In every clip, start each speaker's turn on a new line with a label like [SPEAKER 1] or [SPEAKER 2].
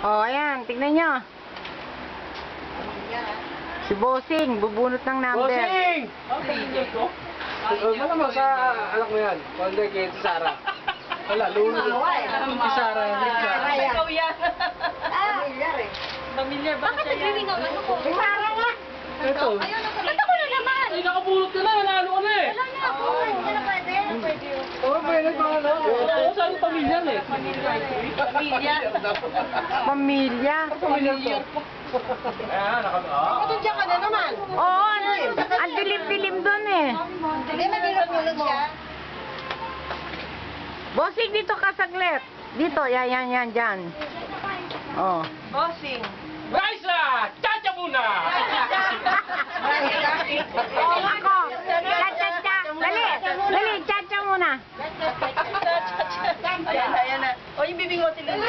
[SPEAKER 1] Oh, ayan, tignan nyo. Si Bossing, bubunot ng number.
[SPEAKER 2] Bossing! Malamang sa anak mo yan. Wala kay Sara. Wala, lunod. Si Sara yan.
[SPEAKER 3] Ikaw yan.
[SPEAKER 4] Pamilyar eh.
[SPEAKER 3] Pamilyar ba siya yan?
[SPEAKER 4] Si Sara nga.
[SPEAKER 2] Ito.
[SPEAKER 4] Ba't ako na naman?
[SPEAKER 2] Ay, nakabulot ka na. Nalo ka na eh.
[SPEAKER 4] Wala na ako. Hindi na pwede. Pwede yun.
[SPEAKER 2] Oo, pwede pa ano. Oo, saan yung pamilya eh?
[SPEAKER 3] Pamilya.
[SPEAKER 1] Pamilya.
[SPEAKER 2] Pamilya to. Ayan,
[SPEAKER 4] Patudya ka na naman.
[SPEAKER 1] Oo, ang dilim-dilim doon eh.
[SPEAKER 4] Hindi, nagilap-ulog siya.
[SPEAKER 1] Bossing, dito ka saglit. Dito, yan, dyan. Oh.
[SPEAKER 3] Bossing.
[SPEAKER 2] Raisa! Chacha muna!
[SPEAKER 1] Oo, ako. Cha-cha-cha. Dali, cha-cha muna.
[SPEAKER 3] Ayan na. O, yung bibing mo tilala.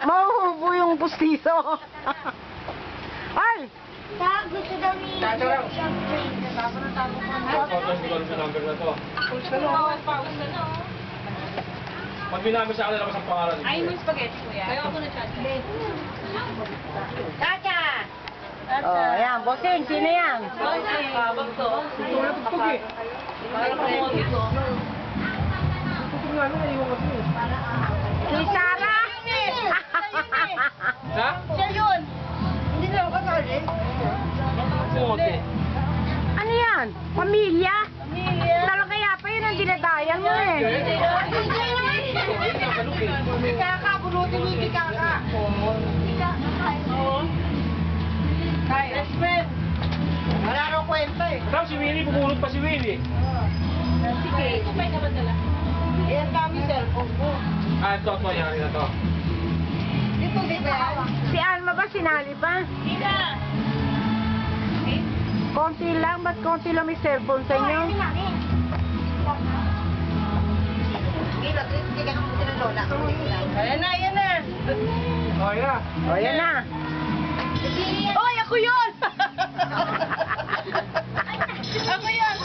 [SPEAKER 1] Mahuhubo yung pustiso. Ay!
[SPEAKER 4] Gusto daw ni...
[SPEAKER 2] Chacha lang. Photos ko sa number na to. Pag binami sa akin, labas ang pangalan.
[SPEAKER 3] Ay, mo yung spaghetti ko yan. Kaya ako na chat.
[SPEAKER 4] Chacha!
[SPEAKER 1] Oh, ayan. Bossing, sino yan?
[SPEAKER 3] Bossing. Habang to.
[SPEAKER 2] Wala tugtog eh.
[SPEAKER 3] Parang kumogi ko.
[SPEAKER 2] Tugtog nga lang, iwan kasi.
[SPEAKER 1] Si Sarah!
[SPEAKER 2] Ha?
[SPEAKER 3] Siya yun.
[SPEAKER 4] Hindi na ako kasali.
[SPEAKER 2] Kumote.
[SPEAKER 1] Ano yan? Pamilya?
[SPEAKER 3] Pamilya.
[SPEAKER 1] Lalo kaya pa yun ang dinadayan mo eh.
[SPEAKER 4] Bunutin mo yung kaka.
[SPEAKER 3] Best friend.
[SPEAKER 4] Wala nang kwenta eh.
[SPEAKER 2] Tapos si Winnie, bubulot pa si Winnie.
[SPEAKER 3] Sige. May naman dala.
[SPEAKER 4] Ayan kami cellphone ko.
[SPEAKER 2] Ah, ito yan na to.
[SPEAKER 4] Dito, dito yan.
[SPEAKER 1] Si Alma ba sinali pa?
[SPEAKER 3] Sina.
[SPEAKER 1] Konti lang, ba't konti lang may cellphone sa inyo?
[SPEAKER 4] Hindi ka kamutin ng lola.
[SPEAKER 3] Ayan na, ayan na.
[SPEAKER 2] Oh, yeah.
[SPEAKER 1] O, yan na.
[SPEAKER 3] Oy, ako yun! Ako yun!